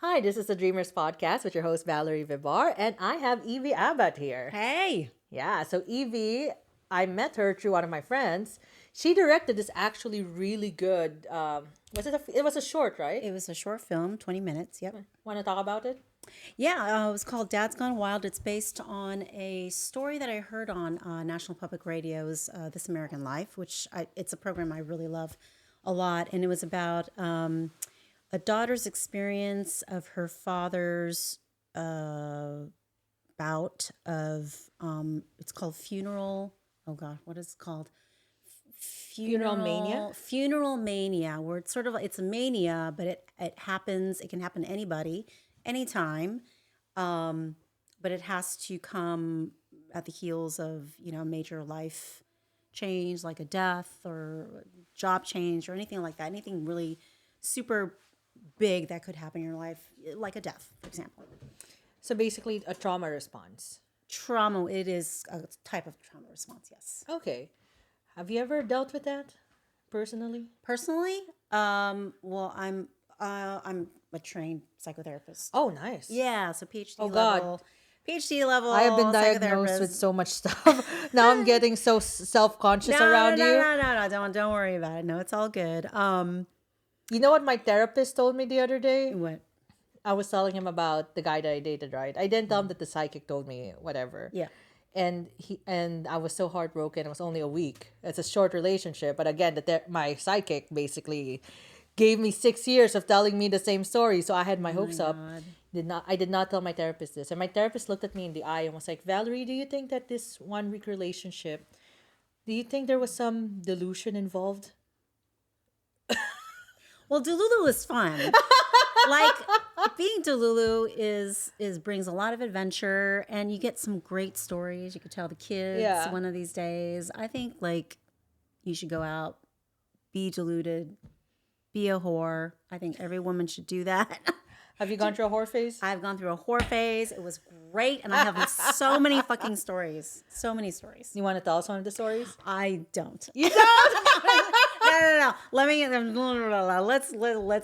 Hi, this is the Dreamers Podcast with your host Valerie Vibar, and I have Evie Abat here. Hey. Yeah, so Evie, I met her through one of my friends. She directed this actually really good. It was a short, right? It was a short film, 20 minutes. Yep. Want to talk about it? Yeah, it was called Dad's Gone Wild. It's based on a story that I heard on National Public Radio's This American Life, it's a program I really love a lot. And it was about a daughter's experience of her father's bout of, it's called funeral. Oh God, what is it called? Funeral mania? Funeral mania, where it's sort of, it's a mania, but it happens, it can happen to anybody, anytime. But it has to come at the heels of, major life change, like a death or job change or anything like that. Anything really super big that could happen in your life, like a death, for example. So basically, a trauma response. Trauma, it is a type of trauma response, yes. Okay. Have you ever dealt with that personally? Personally, well, I'm a trained psychotherapist. Oh, nice. Yeah, so PhD Oh, level. God. PhD level. I have been diagnosed with so much stuff. Now I'm getting so self-conscious around you. No. Don't worry about it. No, it's all good. You know what my therapist told me the other day? What? I was telling him about the guy that I dated, right? I didn't tell him that the psychic told me whatever. Yeah. And I was so heartbroken. It was only a week. It's a short relationship, but again, my psychic basically gave me 6 years of telling me the same story. So I had my hopes up. I did not tell my therapist this, and my therapist looked at me in the eye and was like, "Valerie, do you think that this 1 week relationship, do you think there was some delusion involved?" Well, Delulu is fun. Like being Delulu is brings a lot of adventure, and you get some great stories. You could tell the kids one of these days. I think like you should go out, be deluded, be a whore. I think every woman should do that. Have you gone through a whore phase? I've gone through a whore phase. It was great, and I have so many fucking stories. So many stories. You want to tell us one of the stories? I don't. You don't? No. Let's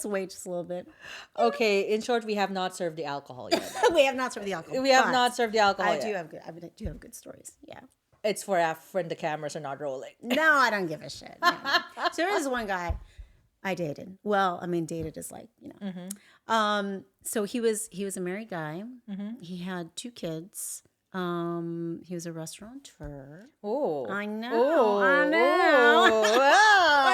wait just a little bit. Okay. In short, we have not served the alcohol yet. We have not served the alcohol. We have not served the alcohol I yet. do have good stories. Yeah. It's for when the cameras are not rolling. No, I don't give a shit. No. So there was one guy I dated. Well, I mean, dated is like, Mm-hmm. So he was a married guy. Mm-hmm. He had 2 kids. He was a restaurateur. Oh, I know. Oh. I know. It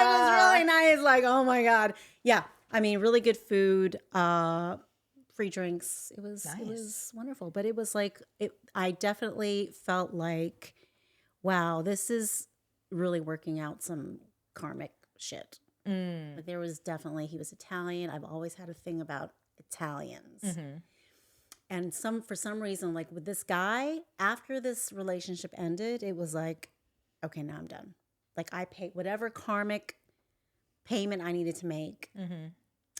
was really nice. Like, oh my God. Yeah. I mean, really good food, free drinks. It was wonderful. But it was like, I definitely felt like, wow, this is really working out some karmic shit. Like there was definitely, he was Italian. I've always had a thing about Italians. Mm-hmm. And for some reason, like with this guy, after this relationship ended, it was like, okay, now I'm done. Like I paid whatever karmic payment I needed to make,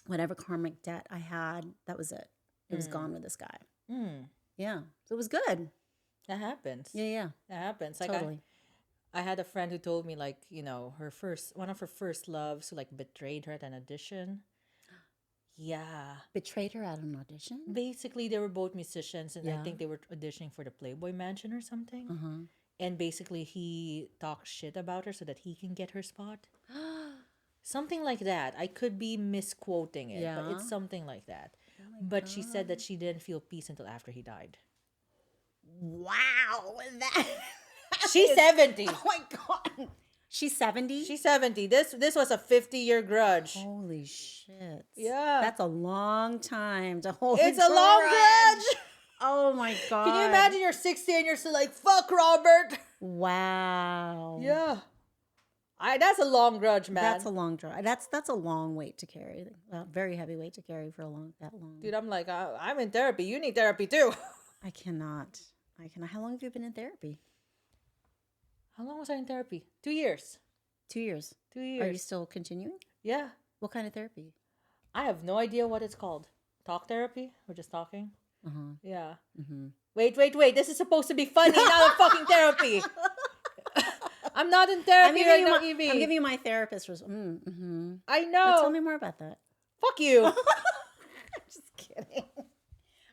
whatever karmic debt I had, that was it. It was gone with this guy. Yeah. So it was good. That happens. Yeah. That happens. Like Totally. I had a friend who told me like, one of her first loves who like betrayed her at an audition. Yeah. Betrayed her at an audition? Basically, they were both musicians, and I Yeah. think they were auditioning for the Playboy Mansion or something. Uh-huh. And basically, he talked shit about her so that he can get her spot. Something like that. I could be misquoting it, but Yeah. it's something like that. Oh my But she said God. that she didn't feel peace until after he died. Wow. That. She's 70. Oh my God. She's 70? She's 70. This was a 50-year grudge. Holy shit. Yeah. That's a long time to hold. It's a long grudge. Oh my God. Can you imagine you're 60 and you're still like, fuck Robert? Wow. Yeah. That's a long grudge, man. That's a long drive. That's a long weight to carry. Very heavy weight to carry for that long. Dude, I'm like, I'm in therapy. You need therapy too. I cannot. How long have you been in therapy? How long was I in therapy? 2 years. 2 years. 2 years. Are you still continuing? Yeah. What kind of therapy? I have no idea what it's called. Talk therapy? We're just talking? Uh-huh. Yeah. Mm-hmm. Wait. This is supposed to be funny, not a fucking therapy. I'm not in therapy right now, Evie. I'm giving you my therapist. Mm-hmm. I know. But tell me more about that. Fuck you. I'm just kidding.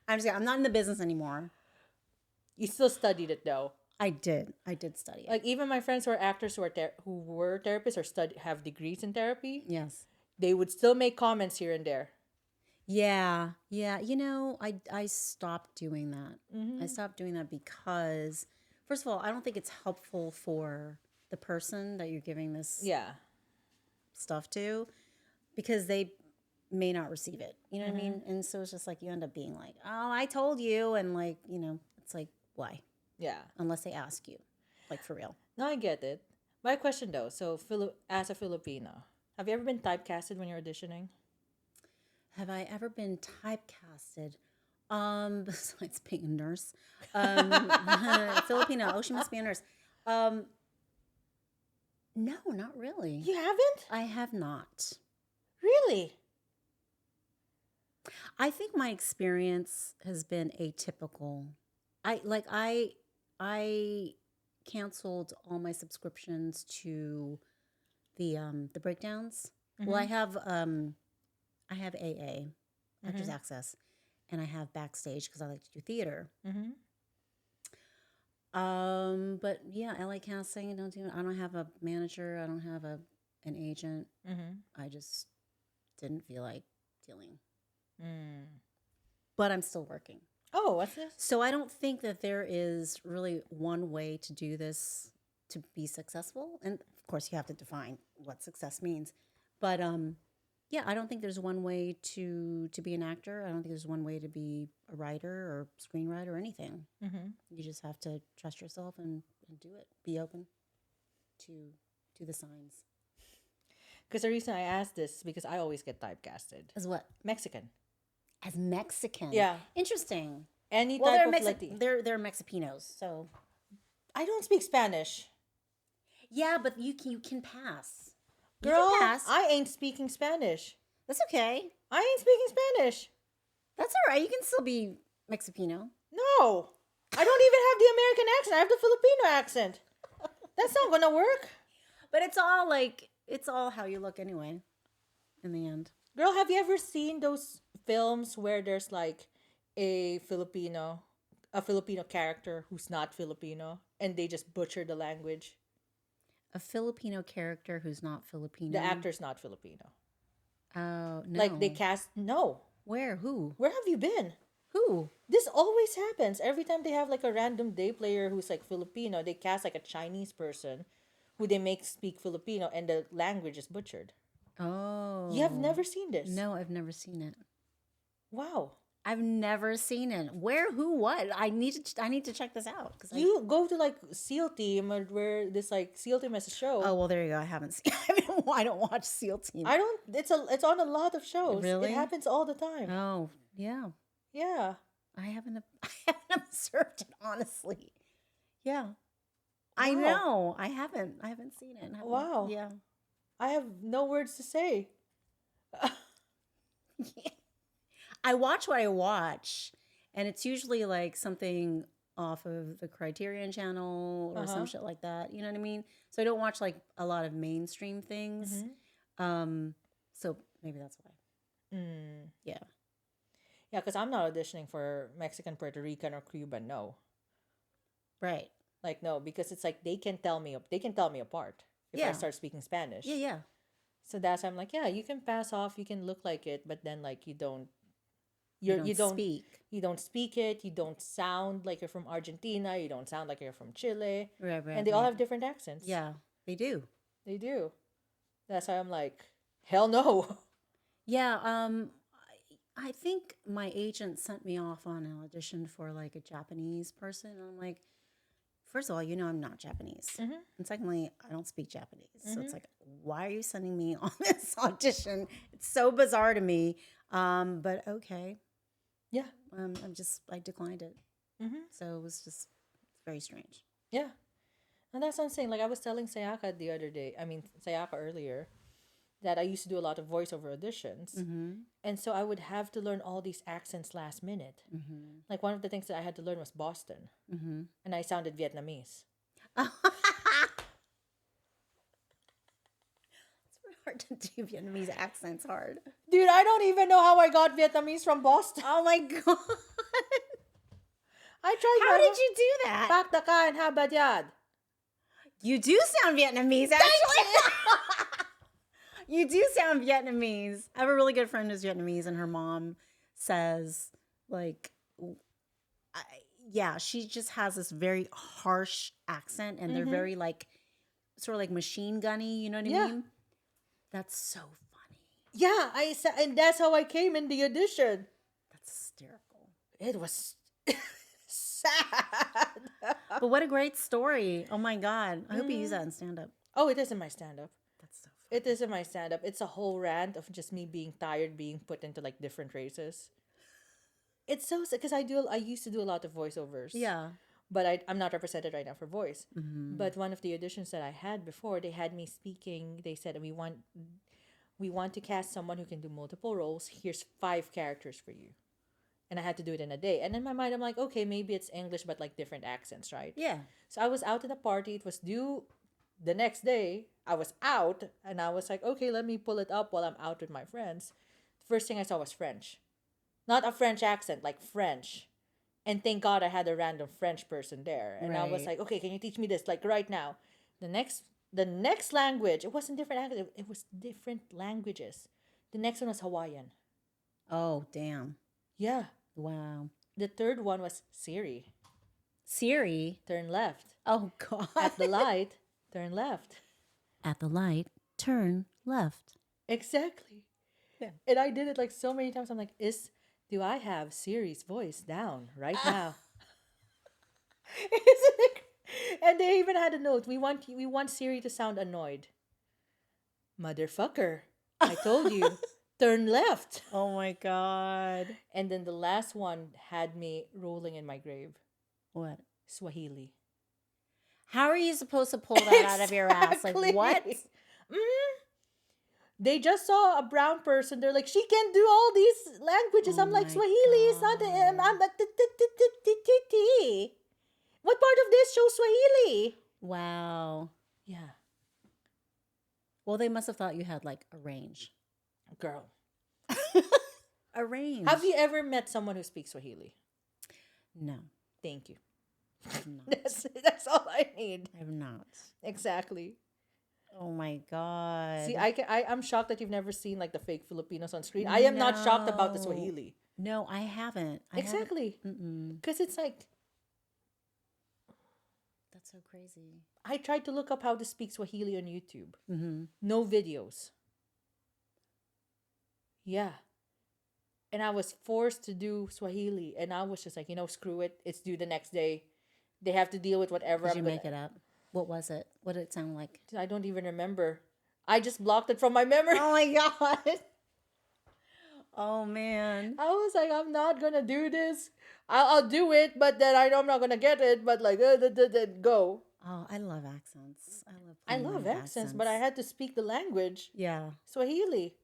I'm just kidding. I'm not in the business anymore. You still studied it though. I did study it. Like even my friends who are actors who were therapists or have degrees in therapy, Yes. they would still make comments here and there. Yeah. Yeah. I stopped doing that. I stopped doing that because, first of all, I don't think it's helpful for the person that you're giving this Yeah. stuff to, because they may not receive it. You know what I mean? And so it's just like you end up being like, oh, I told you. And like, it's like, why? Yeah. Unless they ask you, like for real. No, I get it. My question though, so as a Filipino, have you ever been typecasted when you're auditioning? Have I ever been typecasted? Besides being a nurse, Filipino. Oh, she must be a nurse. No, not really. You haven't? I have not. Really? I think my experience has been atypical. I canceled all my subscriptions to the breakdowns. Well, I have AA, Actors Access, and I have Backstage because I like to do theater. But yeah, LA Casting, I don't have a manager. I don't have an agent. I just didn't feel like dealing. But I'm still working. Oh, what's this? So I don't think that there is really one way to do this to be successful. And of course, you have to define what success means. But yeah, I don't think there's one way to be an actor. I don't think there's one way to be a writer or screenwriter or anything. You just have to trust yourself and do it. Be open to the signs. Because the reason I asked this is because I always get typecasted. As what? Mexican. As Mexican. Yeah. Interesting. Any Well, type they're of Latin. they're Mexipinos, so I don't speak Spanish. yeah, but you can pass. You Girl, can pass. I ain't speaking Spanish. That's okay. I ain't speaking Spanish. That's all right. You can still be Mexipino. No. I don't even have the American accent. I have the Filipino accent. That's not gonna work. But it's all how you look anyway, in the end. Girl, have you ever seen those films where there's like a Filipino character who's not Filipino and they just butcher the language? A Filipino character who's not Filipino. The actor's not Filipino. Oh, no. Like they cast no. Where? Who? Where have you been? Who? This always happens. Every time they have like a random day player who's like Filipino, they cast like a Chinese person who they make speak Filipino and the language is butchered. Oh. You have never seen this? No, I've never seen it. Wow. I've never seen it. Where? Who? What? I need to check this out. You go to like SEAL Team or where this like SEAL Team has a show. Oh well, there you go. I haven't seen. I don't watch SEAL Team. I don't. It's on a lot of shows. Really? It happens all the time. Oh yeah. Yeah. I haven't observed it honestly. Yeah. I Wow. know. I haven't seen it. Wow. Yeah. I have no words to say. I watch what I watch, and it's usually like something off of the Criterion Channel or some shit like that. You know what I mean? So I don't watch like a lot of mainstream things. So maybe that's why. Yeah. Yeah, because I'm not auditioning for Mexican, Puerto Rican, or Cuban. No. Right. Like no, because it's like they can tell me apart if I Yeah. start speaking Spanish. Yeah. Yeah. So that's why I'm like, yeah, you can pass off, you can look like it, but then like you don't Speak. you don't speak it, you don't sound like you're from Argentina, you don't sound like you're from Chile. Right. And they all have different accents. Yeah, they do. They do. That's why I'm like, hell no. Yeah. I think my agent sent me off on an audition for like a Japanese person. And I'm like, first of all, I'm not Japanese. And secondly, I don't speak Japanese. So it's like, why are you sending me on this audition? It's so bizarre to me. But okay. Yeah. I declined it. So it was just very strange. Yeah. And that's what I'm saying. Like I was telling Sayaka earlier, that I used to do a lot of voiceover auditions. And so I would have to learn all these accents last minute. Like one of the things that I had to learn was Boston. And I sounded Vietnamese. It's hard to do Vietnamese accents hard. Dude, I don't even know how I got Vietnamese from Boston. Oh my God. I tried How my did you do that? Paktakan habadyan. You do sound Vietnamese, actually. You do sound Vietnamese. I have a really good friend who's Vietnamese, and her mom says, like, yeah, she just has this very harsh accent, and they're very like, sort of like machine gunny. You know what I Yeah. mean? That's so funny. Yeah, and that's how I came in the audition. That's hysterical. It was sad. But what a great story. Oh my God. I hope you use that in stand up. Oh, it is in my stand-up. That's so funny. It is in my stand-up. It's a whole rant of just me being tired, being put into like different races. It's so sad because I used to do a lot of voiceovers. Yeah. But I'm not represented right now for voice. But one of the auditions that I had before, they had me speaking. They said we want to cast someone who can do multiple roles. Here's 5 characters for you. And I had to do it in a day. And in my mind, I'm like, okay, maybe it's English, but like different accents, right? Yeah. So I was out at a party. It was due the next day. I was out, and I was like, okay, let me pull it up while I'm out with my friends. First thing I saw was French. Not a French accent, like French. And thank God I had a random French person there. And I was Right. like, okay, can you teach me this? Like right now. The next language, it wasn't different accent. It was different languages. The next one was Hawaiian. Oh, damn. Yeah. Wow. The third one was Siri. Siri. Turn left. Oh, God. At the light, turn left. At the light, turn left. Exactly. Yeah. And I did it like so many times. I'm like, do I have Siri's voice down right now? Isn't it? And they even had a note. We want Siri to sound annoyed. Motherfucker. I told you. Turn left. Oh, my God. And then the last one had me rolling in my grave. What? Swahili. How are you supposed to pull that out of your ass? Like, Exactly. what? They just saw a brown person. They're like, she can do all these languages. Oh I'm like, my Swahili is not. What part of this shows Swahili? Wow. Yeah, Well, they must have thought you had like a range. girl. A range. Have you ever met someone who speaks Swahili? No, Thank you. I have not. That's all I need. I have not. Exactly. Oh my God. See, I'm shocked that you've never seen like the fake Filipinos on screen. I am not shocked about the No. Swahili. No, I haven't. Exactly. Because it's like, That's so crazy. I tried to look up how to speak Swahili on YouTube. Mm-hmm. No videos. Yeah. And I was forced to do Swahili. And I was just like, screw it. It's due the next day. They have to deal with whatever. Did you make it up? What was it? What did it sound like? I don't even remember. I just blocked it from my memory. Oh my God. Oh man. I was like, I'm not going to do this. I'll do it, but then I know I'm not going to get it. But like, go. Oh, I love accents. I love accents, but I had to speak the language. Yeah. Swahili.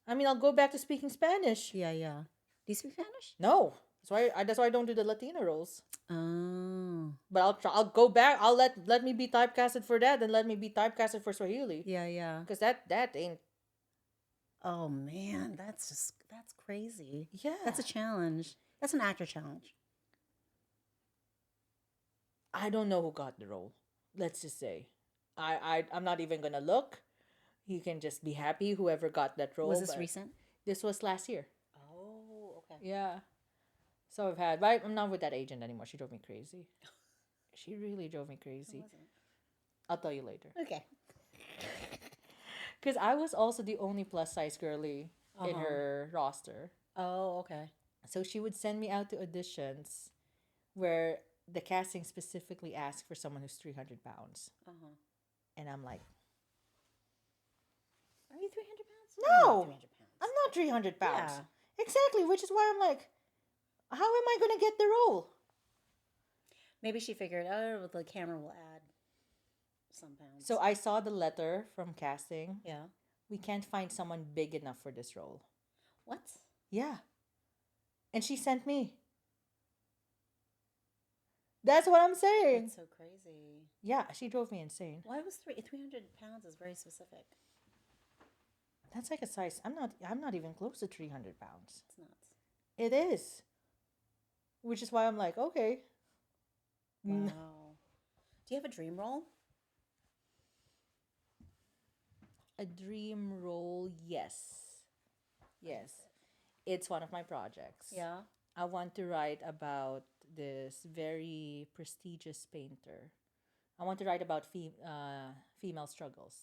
I mean, I'll go back to speaking Spanish. Yeah, yeah. Do you speak Spanish? No. That's why I don't do the Latina roles. Oh. But I'll go back. I'll let me be typecasted for that, and let me be typecasted for Swahili. Yeah, yeah. Because that ain't. Oh man, that's crazy. Yeah. That's a challenge. That's an actor challenge. I don't know who got the role. Let's just say, I'm not even gonna look. You can just be happy whoever got that role. Was this but recent? This was last year. Oh, okay. Yeah. So I've had, but I'm not with that agent anymore. She drove me crazy. She really drove me crazy. I'll tell you later. Okay. Because I was also the only plus size girly in her roster. Oh, okay. So she would send me out to auditions where the casting specifically asked for someone who's 300 pounds. And I'm like, Are you 300 pounds? no, 300 pounds. I'm not 300 pounds. Yeah. Exactly, which is why I'm like, how am I going to get the role? Maybe she figured, oh, the camera will add some pounds. So I saw the letter from casting. yeah. We can't find someone big enough for this role. What? Yeah. And she sent me. That's what I'm saying. That's so crazy. Yeah, she drove me insane. Why was 300 pounds is very specific. That's like a size. I'm not even close to 300 pounds. It's nuts. It is. which is why I'm like, okay. Wow. Do you have a dream role? A dream role, yes. Yes. It's one of my projects. Yeah. I want to write about this very prestigious painter. I want to write about female struggles,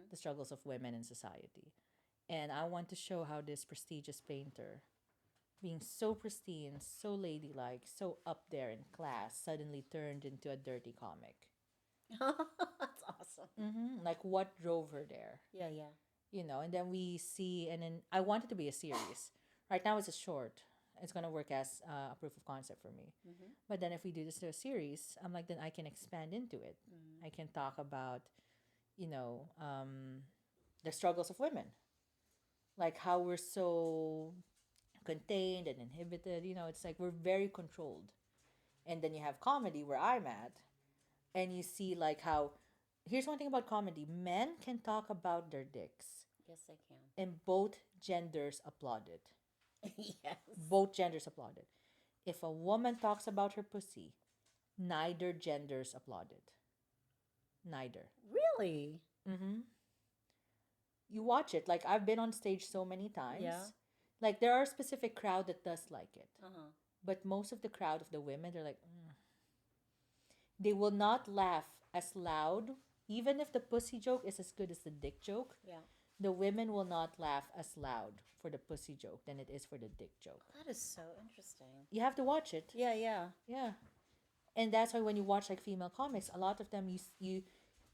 the struggles of women in society. And I want to show how this prestigious painter, being so pristine, so ladylike, so up there in class, suddenly turned into a dirty comic. That's awesome. Like, what drove her there? Yeah, yeah. And then we see, and then I want it to be a series. Right now it's a short. It's gonna work as a proof of concept for me. But then if we do this to a series, I'm like, then I can expand into it. I can talk about, you know, um, the struggles of women, like how we're so contained and inhibited. It's like we're very controlled. And then you have comedy where I'm at, and you see like how. Here's one thing about comedy: men can talk about their dicks, Yes, I can. and both genders applaud it. Yes. Both genders applaud it. If a woman talks about her pussy, neither genders applaud it. Neither. Really? You watch it. Like, I've been on stage so many times. Yeah. Like, there are a specific crowd that does like it. Uh-huh. But most of the crowd of the women, they're like, "Mm." They will not laugh as loud. Even if the pussy joke is as good as the dick joke, Yeah. the women will not laugh as loud for the pussy joke than it is for the dick joke. That is so interesting. You have to watch it. Yeah, yeah. Yeah. And that's why when you watch like female comics, a lot of them you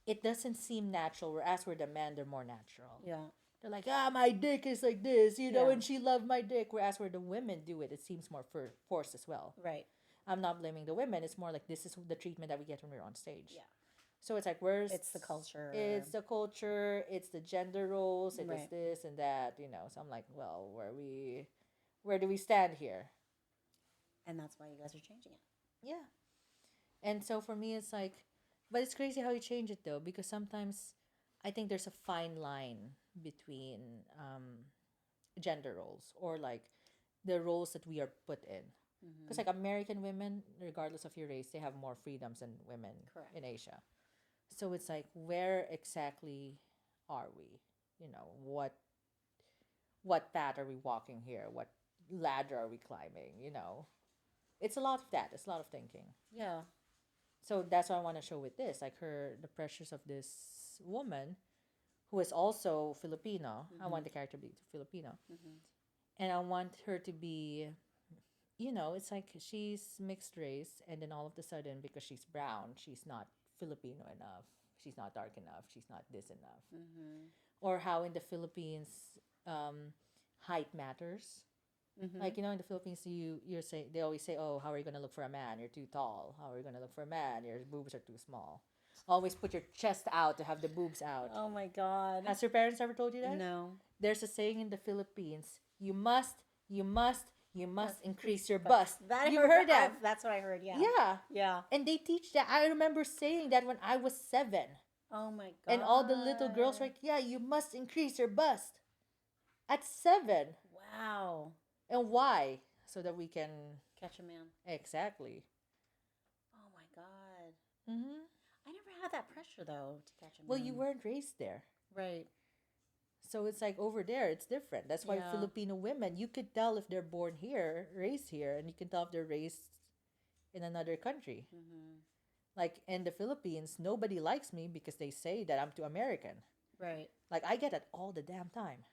it doesn't seem natural, whereas with the men they're more natural. Yeah. They're like, my dick is like this, Yeah. and she loved my dick. Whereas where the women do it, it seems more forced as well. Right. I'm not blaming the women. It's more like this is the treatment that we get when we're on stage. Yeah. So it's like, where's It's the culture. It's the culture. It's the gender roles. It is Right. this and that. So I'm like, well, where do we stand here? And that's why you guys are changing it. Yeah. And so for me, it's like, but it's crazy how you change it though, because sometimes I think there's a fine line between gender roles or like the roles that we are put in. Because like American women, regardless of your race, they have more freedoms than women Correct. in Asia. So it's like, where exactly are we? What path are we walking here? What ladder are we climbing? It's a lot of that. It's a lot of thinking. Yeah. So that's what I want to show with this, like the pressures of this woman, who is also Filipino. I want the character to be Filipino, and I want her to be, it's like she's mixed race, and then all of a sudden, because she's brown, she's not Filipino enough. She's not dark enough. She's not this enough. Or how in the Philippines, height matters. Like in the Philippines, they always say, oh, how are you gonna look for a man? You're too tall. How are you gonna look for a man? Your boobs are too small. Always put your chest out to have the boobs out. Oh my God. Has your parents ever told you that? No. There's a saying in the Philippines: you must increase your bust. You heard that? That's what I heard. Yeah. Yeah. Yeah. And they teach that. I remember saying that when I was 7. Oh my God. And all the little girls were like, yeah, you must increase your bust. At 7. Wow. And why? So that we can... Catch a man. Exactly. Oh my God. I never had that pressure though to catch a man. Well, you weren't raised there. Right. So it's like over there, it's different. That's why Yeah. Filipino women, you could tell if they're born here, raised here, and you can tell if they're raised in another country. Like in the Philippines, nobody likes me because they say that I'm too American. Right. Like, I get that all the damn time.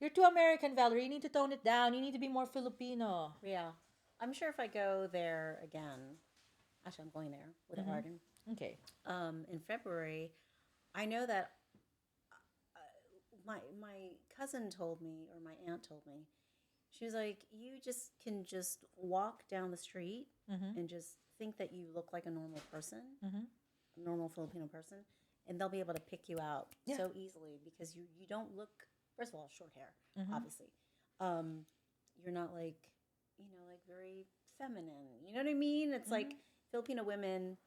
You're too American, Valerie. You need to tone it down. You need to be more Filipino. Yeah. I'm sure if I go there again, actually I'm going there with Arden. Okay. In February, I know that my cousin told me, or my aunt told me, she was like, you just can just walk down the street and just think that you look like a normal person, a normal Filipino person, and they'll be able to pick you out so easily because you don't look, first of all, short hair, obviously. You're not like, like very feminine. You know what I mean? It's like Filipino women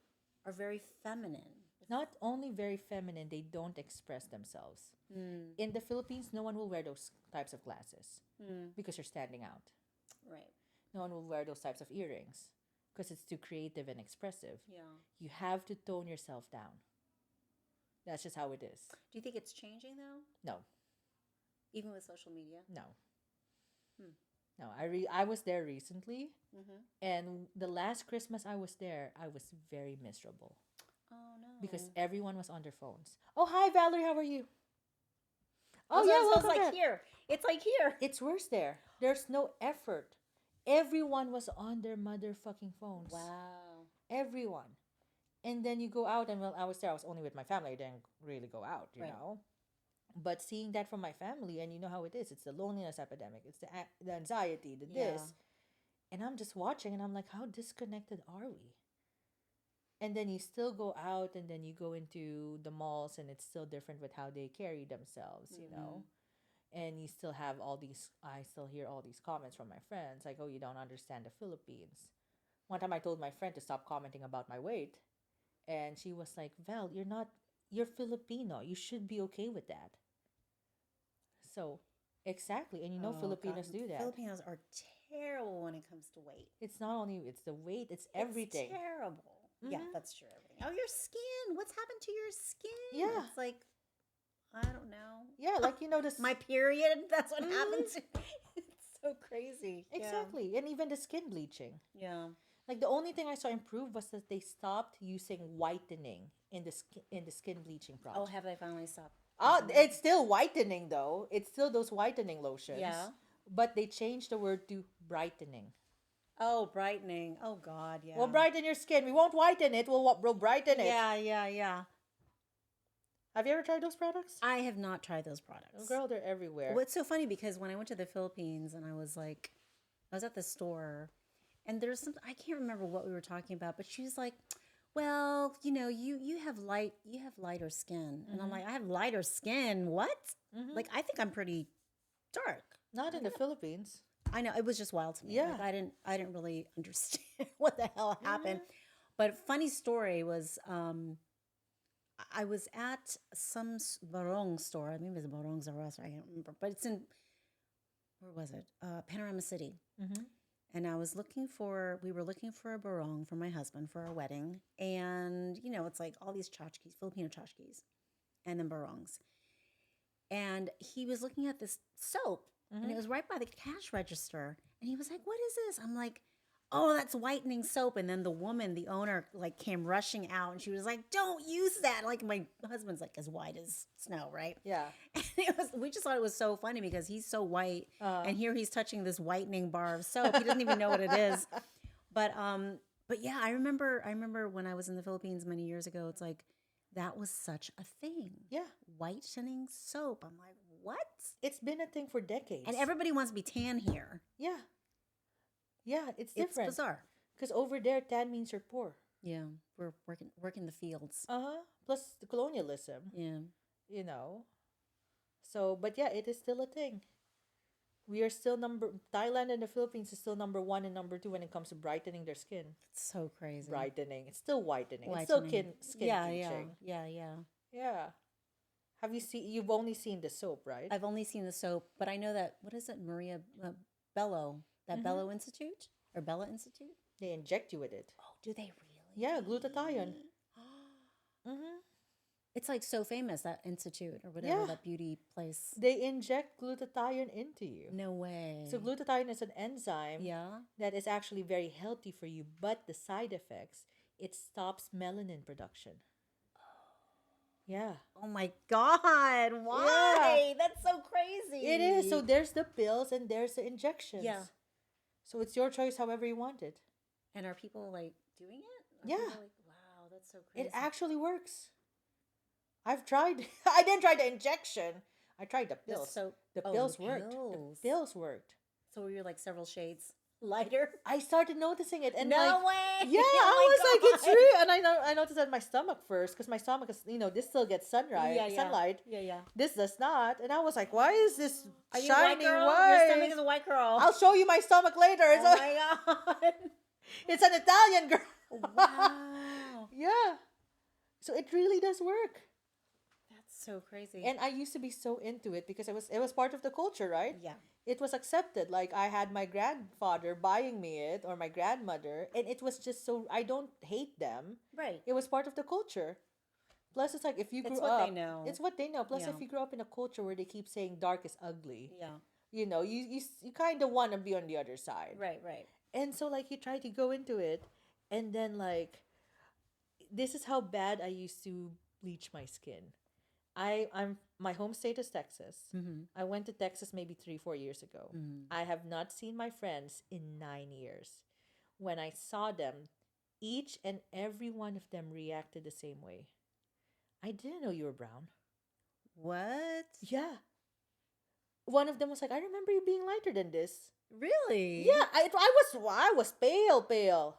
are very feminine. Not only very feminine, they don't express themselves. In the Philippines, no one will wear those types of glasses because you're standing out. Right. No one will wear those types of earrings because it's too creative and expressive. Yeah. You have to tone yourself down. That's just how it is. Do you think it's changing though? No, Even with social media? no, no. I was there recently, and the last Christmas I was there, I was very miserable Oh no. because everyone was on their phones. Oh, hi Valerie, how are you? Oh Also, yeah, so welcome it's like back. here. It's like here. It's worse there. There's no effort. Everyone was on their motherfucking phones. Wow. Everyone. And then you go out, and well, I was there. I was only with my family. I didn't really go out, you Right. know. But seeing that from my family, and you know how it is. It's the loneliness epidemic. It's the anxiety, the this. And I'm just watching, and I'm like, how disconnected are we? And then you still go out, and then you go into the malls, and it's still different with how they carry themselves, you know. And you still have all these. I still hear all these comments from my friends, like, "Oh, you don't understand the Philippines." One time, I told my friend to stop commenting about my weight, and she was like, "Val, you're Filipino. You should be okay with that." So, exactly, and you know, Oh, Filipinos God. do that. Filipinos are terrible when it comes to weight. It's not only it's the weight; it's everything. It's terrible. Yeah, that's true. Everything. Oh, your skin. What's happened to your skin? Yeah. It's like, I don't know. Yeah, like you know this. My period. That's what happened to me. It's so crazy. Exactly, and even the skin bleaching. Yeah. Like the only thing I saw improve was that they stopped using whitening in the skin bleaching Oh, product. have they finally stopped? Oh, it's still whitening though. It's still those whitening lotions. Yeah. But they changed the word to brightening. Oh, brightening. Oh, God. Yeah. We'll brighten your skin. We won't whiten it. We'll brighten it. Yeah. Have you ever tried those products? I have not tried those products. Oh, girl, they're everywhere. What's so funny because when I went to the Philippines and I was at the store and there's some, I can't remember what we were talking about, but she was like, well, you know, you have lighter skin. And I'm like, I have lighter skin. What? Like, I think I'm pretty dark. Not in the Philippines. I know, it was just wild to me. Yeah. Like, I didn't really understand what the hell happened. But funny story was, I was at some barong store. I think it was a barong's or else, I can't remember. But it's in, where was it? Panorama City. And we were looking for a barong for my husband for our wedding. And, you know, it's like all these tchotchkes, Filipino tchotchkes, and then barongs. And he was looking at this soap, and it was right by the cash register. And he was like, what is this? I'm like, oh, that's whitening soap. And then the woman, the owner, like came rushing out, and she was like, don't use that. Like my husband's like as white as snow, right? Yeah. And we just thought it was so funny because he's so white, and here he's touching this whitening bar of soap. He doesn't even know what it is. But yeah, I remember when I was in the Philippines many years ago. It's like that was such a thing. Yeah. Whitening soap. I'm like, what? It's been a thing for decades. And everybody wants to be tan here. Yeah. Yeah, it's different. It's bizarre. Because over there, tan means you're poor. Yeah, we're working the fields. Plus the colonialism, Yeah. you know. So, but yeah, it is still a thing. We are still Thailand and the Philippines is still number 1 and number 2 when it comes to brightening their skin. It's so crazy. Brightening. It's still whitening. It's still skin bleaching. Yeah. Yeah. You've only seen the soap, right? I've only seen the soap, but I know that, what is it, Maria Bello, that Bello Institute or Bella Institute? They inject you with it. Oh, do they really? Yeah, glutathione. It's like so famous, that institute or whatever, that beauty place. They inject glutathione into you. No way. So glutathione is an enzyme Yeah. that is actually very healthy for you, but the side effects, it stops melanin production. Yeah. Oh my God. Why? That's so crazy. It is. So there's the pills and there's the injections. Yeah. So it's your choice however you want it. And are people like doing it? Are Yeah. people like, wow, that's so crazy. It actually works. I've tried. I didn't try the injection. I tried the pills. The pills worked. The pills worked. So you're like several shades lighter? I started noticing it, and No like, way. yeah, Oh I was my like, it's God. real. And I noticed that my stomach first, because my stomach is, this still gets sunlight. Yeah. This does not, and I was like, why is this Are you a shiny white girl? white? Your stomach is a white girl. I'll show you my stomach later. Oh my God. It's an Italian girl. Wow. Yeah, so it really does work. That's So crazy. And I used to be so into it because it was part of the culture, right? Yeah. It was accepted. Like I had my grandfather buying me it or my grandmother, and it was just so I don't hate them. Right. It was part of the culture. Plus, it's like if you It's grew what they up, know. it's what they know. Plus, Yeah. if you grew up in a culture where they keep saying dark is ugly, Yeah. you kind of want to be on the other side. Right, right. And so, like, you try to go into it, and then, like, this is how bad I used to bleach my skin. My home state is Texas. I went to Texas maybe 3-4 years ago. I have not seen my friends in 9 years. When I saw them, each and every one of them reacted the same way. I didn't know you were brown. What? Yeah. One of them was like, I remember you being lighter than this. Really? Yeah, I was pale, pale.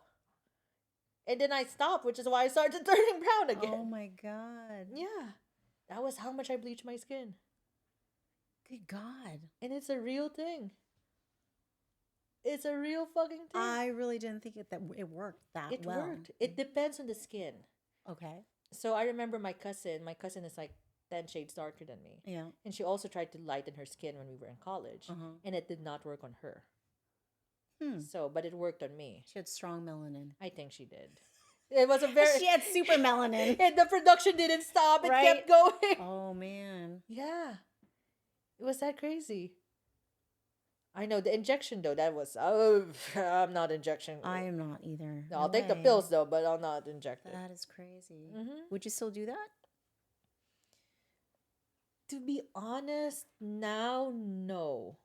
And then I stopped, which is why I started turning brown again. Oh my God. Yeah. That was how much I bleached my skin. Good God. And it's a real thing. It's a real fucking thing. I really didn't think that it worked that It well. worked. It depends on the skin. Okay. So I remember my cousin. My cousin is like 10 shades darker than me. Yeah. And she also tried to lighten her skin when we were in college. And it did not work on her. So, but it worked on me. She had strong melanin. I think she did. It was a very... She had super melanin. And the production didn't stop. It Right? kept going. Oh man. Yeah. It was that crazy. I know the injection though, that was... Oh, I'm not injection. I am not either. No, I'll No take the way. pills though, but I'll not inject it. That is crazy. Would you still do that? To be honest, now, no.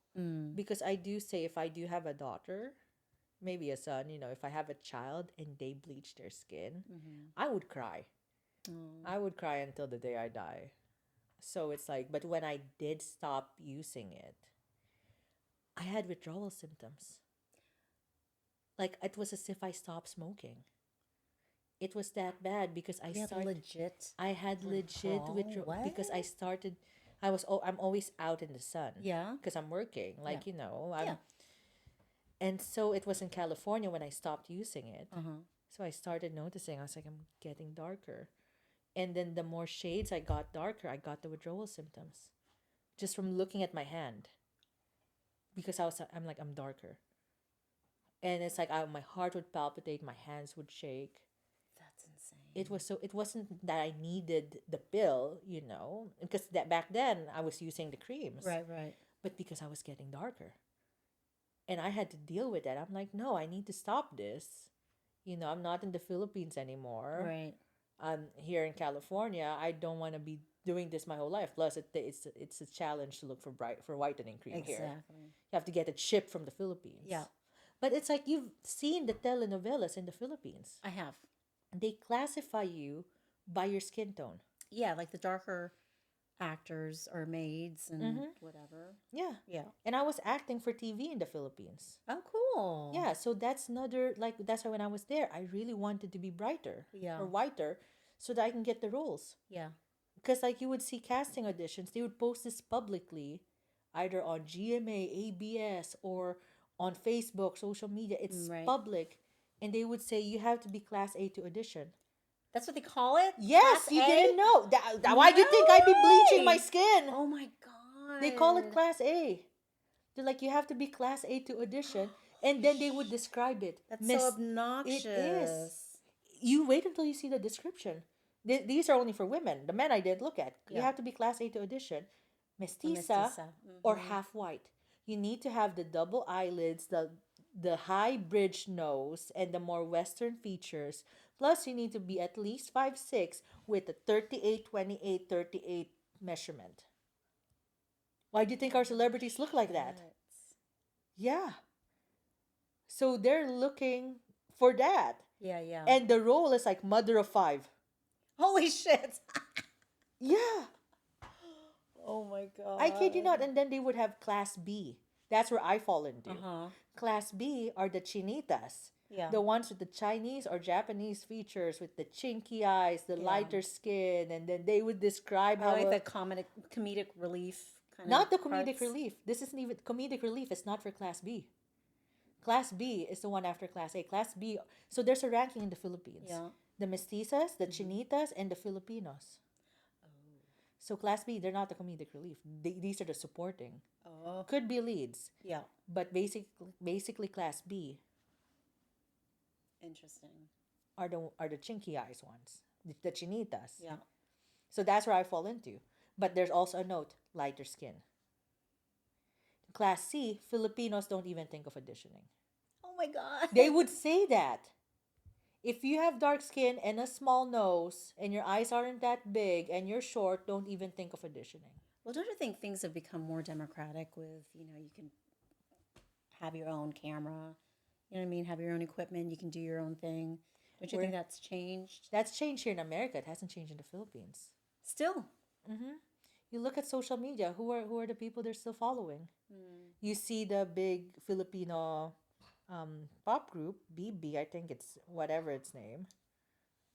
Because I do say if I do have a daughter, maybe a son, if I have a child and they bleach their skin, I would cry. I would cry until the day I die. So it's like, but when I did stop using it, I had withdrawal symptoms. Like it was as if I stopped smoking. It was that bad because I You had started. legit. I had legit withdrawal What? because I started. I'm always out in the sun. Yeah. Because I'm working. Like Yeah. I'm. And so it was in California when I stopped using it. So I started noticing. I was like, I'm getting darker, and then the more shades I got darker, I got the withdrawal symptoms, just from looking at my hand. Because I'm darker, and it's like my heart would palpitate, my hands would shake. That's insane. It wasn't that I needed the pill, because that back then I was using the creams. Right, right. But because I was getting darker. And I had to deal with that. I'm like, no, I need to stop this. I'm not in the Philippines anymore. Right. I'm here in California. I don't want to be doing this my whole life. Plus, it's a challenge to look for whitening cream here. Exactly. You have to get it shipped from the Philippines. Yeah. But it's like you've seen the telenovelas in the Philippines. I have. They classify you by your skin tone. Yeah, like the darker actors or maids and whatever. Yeah. Yeah. And I was acting for TV in the Philippines. Oh, cool. Yeah, so that's that's why when I was there, I really wanted to be brighter or whiter so that I can get the roles. Yeah. Because you would see casting auditions, they would post this publicly, either on GMA, ABS, or on Facebook, social media. It's public. And they would say, you have to be Class A to audition. That's what they call it? Yes, Class you A? didn't know. Why do you think I'd be bleaching my skin? Oh my God. They call it Class A. They're like, you have to be Class A to audition. And then they would describe it. That's so obnoxious. It is. You wait until you see the description. These are only for women. The men I did look at. You have to be Class A to audition. Mestiza. Or half white. You need to have the double eyelids, the high bridge nose, and the more Western features. Plus, you need to be at least 5'6" with a 38-28-38 measurement. Why do you think our celebrities look like that? Yeah. So they're looking for that. Yeah, yeah. And the role is like mother of 5. Holy shit. Yeah. Oh my God. I kid you not. And then they would have Class B. That's where I fall into. Class B are the chinitas. Yeah. The ones with the Chinese or Japanese features with the chinky eyes, the lighter skin. And then they would describe how... like the comedic relief kind Not of the comedic parts. relief. This isn't even... Comedic relief is not for Class B. Class B is the one after Class A. Class B... So there's a ranking in the Philippines. Yeah. The mestizas, the chinitas, and the Filipinos. So class B, they're not the comedic relief. These are the supporting. Oh, Could be leads, yeah. but basically class B Interesting. are the chinky eyes ones, the chinitas. Yeah. So that's where I fall into. But there's also a note: lighter skin. Class C, Filipinos don't even think of auditioning. Oh my God. They would say that. If you have dark skin and a small nose and your eyes aren't that big and you're short, don't even think of auditioning. Well, don't you think things have become more democratic with, you can have your own camera, you know what I mean? Have your own equipment, you can do your own thing. Don't you think that's changed? That's changed here in America. It hasn't changed in the Philippines. Still. You look at social media. Who are the people they're still following? You see the big Filipino pop group BB. I think it's whatever its name.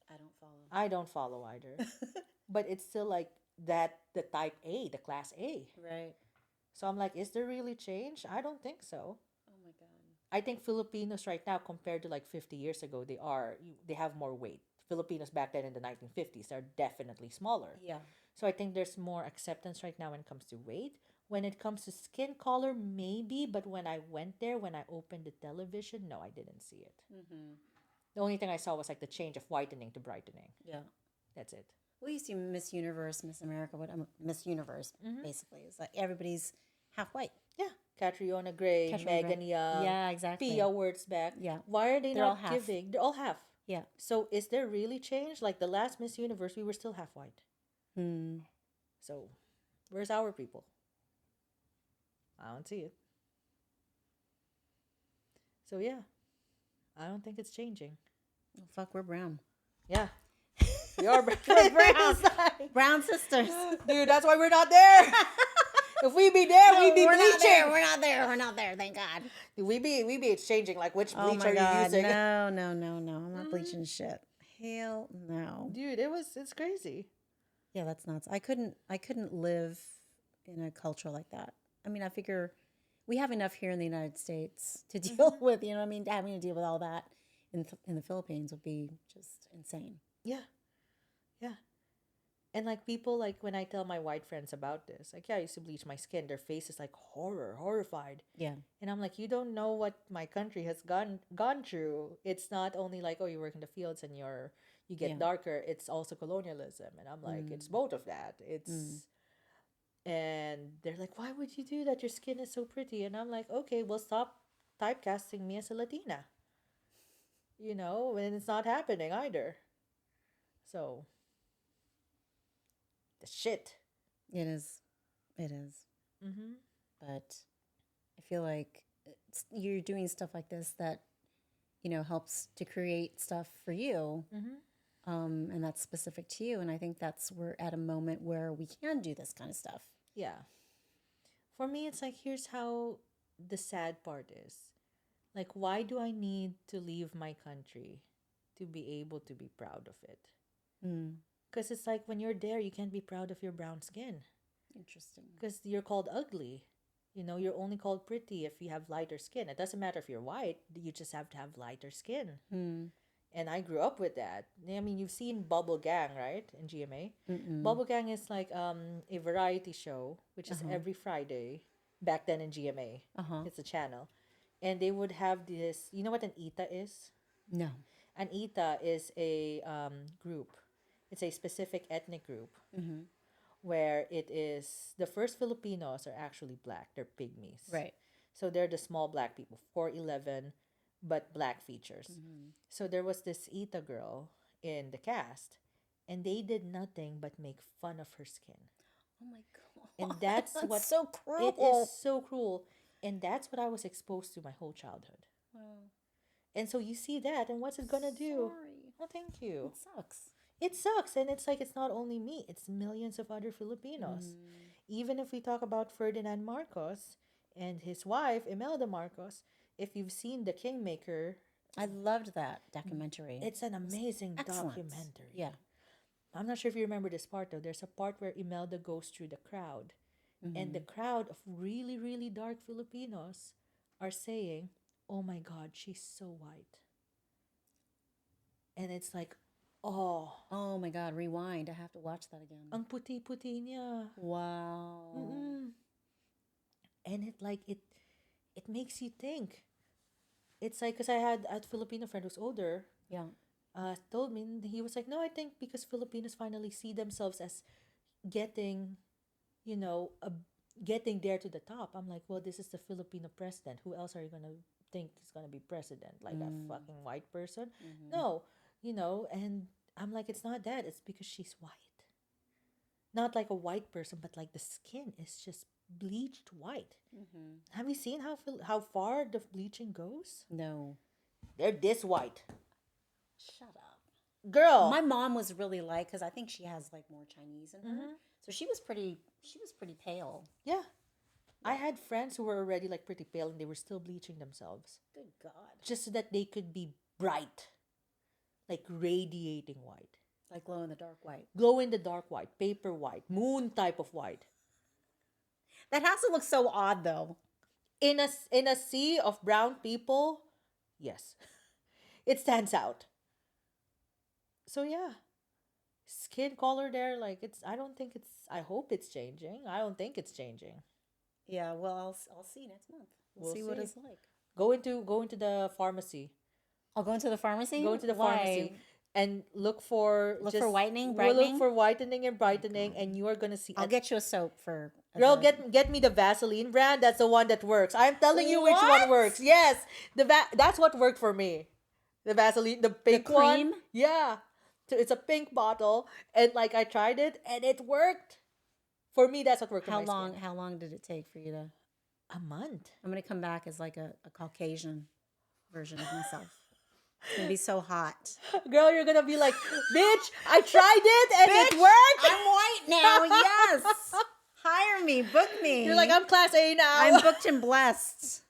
I don't follow. I don't follow either, but it's still like that. The type A, the class A. Right. So I'm like, is there really change? I don't think so. Oh my God. I think Filipinos right now compared to like 50 years ago, they have more weight. Filipinos back then in the 1950s are definitely smaller. Yeah. So I think there's more acceptance right now when it comes to weight. When it comes to skin color, maybe, but when I went there, when I opened the television, no, I didn't see it. The only thing I saw was like the change of whitening to brightening. Yeah. That's it. Well, you see Miss Universe, Miss America, Miss Universe, basically. It's like everybody's half white. Yeah. Catriona Gray, Catriona Gray. Megan Young, Yeah, exactly. Pia Wurtzbach. Yeah. Why are they They're all not half. giving? They're all half. Yeah. So is there really change? Like the last Miss Universe, we were still half white. So where's our people? I don't see it. So yeah, I don't think it's changing. Oh, fuck, we're brown. Yeah, we are brown. We're brown. Brown sisters. Dude, that's why we're not there. If we be there, we'd be we're bleaching. not there. We're not there. We're not there. Thank God. We be exchanging. Like which Oh bleach my are God. you using? No, no, no, no. I'm not bleaching shit. Hell no. Dude, it's crazy. Yeah, that's nuts. I couldn't live in a culture like that. I mean, I figure we have enough here in the United States to deal with, you know what I mean? Having to deal with all that in the Philippines would be just insane. Yeah, yeah. And like people, like when I tell my white friends about this, like, yeah, I used to bleach my skin, their face is like horrified. Yeah. And I'm like, you don't know what my country has gone through. It's not only like, oh, you work in the fields and you get darker. It's also colonialism. And I'm like, it's both of that. And they're like, why would you do that? Your skin is so pretty. And I'm like, okay, well, stop typecasting me as a Latina. And it's not happening either. So the shit. It is. It is. But I feel like you're doing stuff like this that, helps to create stuff for you. And that's specific to you. And I think we're at a moment where we can do this kind of stuff. Yeah. For me, it's like, here's how the sad part is. Like, why do I need to leave my country to be able to be proud of it? Because it's like when you're there, you can't be proud of your brown skin. Interesting. Because you're called ugly. You're only called pretty if you have lighter skin. It doesn't matter if you're white. You just have to have lighter skin. And I grew up with that. I mean, you've seen Bubble Gang, right? In GMA. Bubble Gang is like a variety show, which is every Friday. Back then in GMA. It's a channel. And they would have this, you know what an ITA is? No. An ITA is a group. It's a specific ethnic group where it is, the first Filipinos are actually black. They're pygmies. Right. So they're the small black people, 4'11", but black features. So there was this ITA girl in the cast, and they did nothing but make fun of her skin. Oh my God. And that's so cruel. It is so cruel. And that's what I was exposed to my whole childhood. Wow. And so you see that, and what's it gonna do? Sorry. Oh, thank you. It sucks. It sucks, and it's like it's not only me; it's millions of other Filipinos. Even if we talk about Ferdinand Marcos and his wife Imelda Marcos, if you've seen The Kingmaker, I loved that documentary. it's an amazing excellent. documentary. Yeah. I'm not sure if you remember this part though. There's a part where Imelda goes through the crowd, and the crowd of really, really dark Filipinos are saying, "Oh my God, she's so white." And it's like, Oh, Oh my God, rewind. I have to watch that again. ang puti-puti niya. Wow. Mm-mm. And it makes you think. It's like, because I had a Filipino friend who's older, Yeah. told me, and he was like, no, I think because Filipinos finally see themselves as getting, you know, getting there to the top. I'm like, well, this is the Filipino president. Who else are you gonna think is gonna be president? Like a fucking white person? No, and I'm like, it's not that. It's because she's white. Not like a white person, but like the skin is just bleached white. Have you seen how far the bleaching goes? No. They're this white, Shut up. girl. My mom was really like, because I think she has like more Chinese in her. So she was pretty pale. Yeah, I had friends who were already like pretty pale and they were still bleaching themselves Good God. just so that they could be bright, like radiating white, Like glow in the dark white. glow in the dark white, paper white, moon type of white. That has to look so odd though. In a sea of brown people, yes, it stands out. So yeah, skin color there, like it's. I don't think it's. I hope it's changing. I don't think it's changing. Yeah, well, I'll see next month. We'll see what see. it's like. Go into the pharmacy. I'll go into the pharmacy. Go into the Why? pharmacy and look for whitening, we'll look brightening? for whitening and brightening, and you are gonna see. I'll get you a soap for. Girl, get me the Vaseline brand. That's the one that works. I'm telling you which one What? works. Yes, that's what worked for me. The Vaseline, the pink cream? one. Yeah, so it's a pink bottle, and like I tried it, and it worked. For me, that's what worked. How on my long? Skin. How long did it take for you to? A month. I'm gonna come back as like a Caucasian version of myself. It's gonna be so hot. Girl, you're gonna be like, bitch, I tried it and it worked. I'm white now. Yes. Hire me. Book me. You're like, I'm class A now. I'm booked and blessed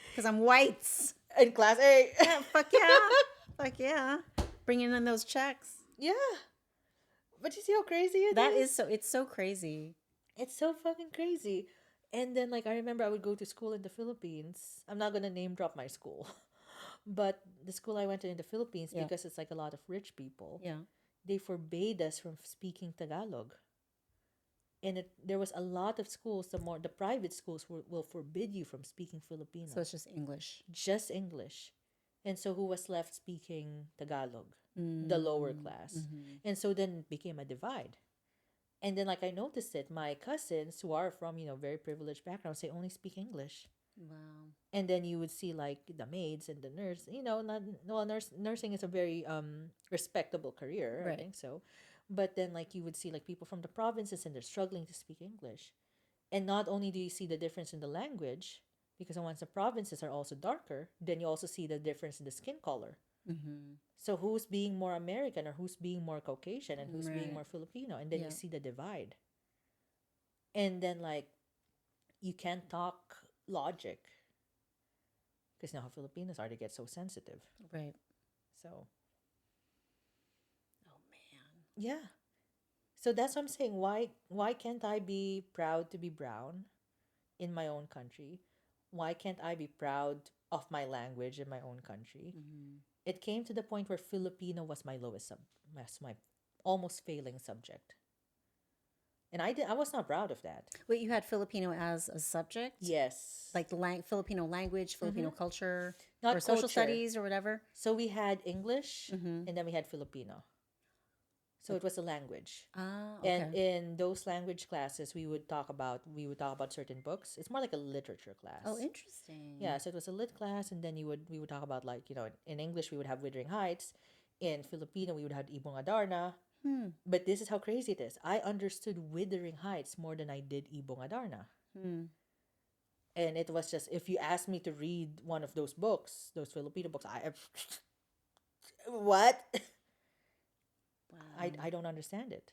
because I'm white. in class A. Yeah, fuck yeah. Fuck yeah. Bringing in those checks. Yeah. But you see how crazy it is? That is so. It's so crazy. It's so fucking crazy. And then, like, I remember I would go to school in the Philippines. I'm not gonna name drop my school, but the school I went to in the Philippines, Yeah. because it's like a lot of rich people, Yeah. they forbade us from speaking Tagalog. And there was a lot of schools. The private schools will forbid you from speaking Filipino, So it's just English. just English. And so who was left speaking Tagalog? The lower class. And so then it became a divide. And then, like, I noticed it. My cousins who are from, very privileged backgrounds, they only speak English. Wow. And then you would see, like, the maids and the nurse. Not well, nursing is a very respectable career. I Right. think so. But then, like, you would see, like, people from the provinces and they're struggling to speak English. And not only do you see the difference in the language, because once the provinces are also darker, then you also see the difference in the skin color. So who's being more American or who's being more Caucasian and who's being Right. more Filipino? And then Yeah. you see the divide. And then, like, you can't talk logic. Because how Filipinos are, they get so sensitive. Right. So, Oh man. yeah. So that's what I'm saying. Why can't I be proud to be brown in my own country? Why can't I be proud of my language in my own country? It came to the point where Filipino was my my almost failing subject. And I was not proud of that. Wait, you had Filipino as a subject? Yes. Like the Filipino language, Filipino culture, Not or social culture. studies or whatever? So we had English and then we had Filipino. So it was a language. Ah, And okay. in those language classes we would talk about certain books. It's more like a literature class. Oh, interesting. Yeah, so it was a lit class, and then we would talk about, like, in English we would have Wuthering Heights, in Filipino we would have Ibong Adarna. But this is how crazy it is. I understood Wuthering Heights more than I did Ibong Adarna. And it was just, if you asked me to read one of those books, those Filipino books, what? Wow. I don't understand it.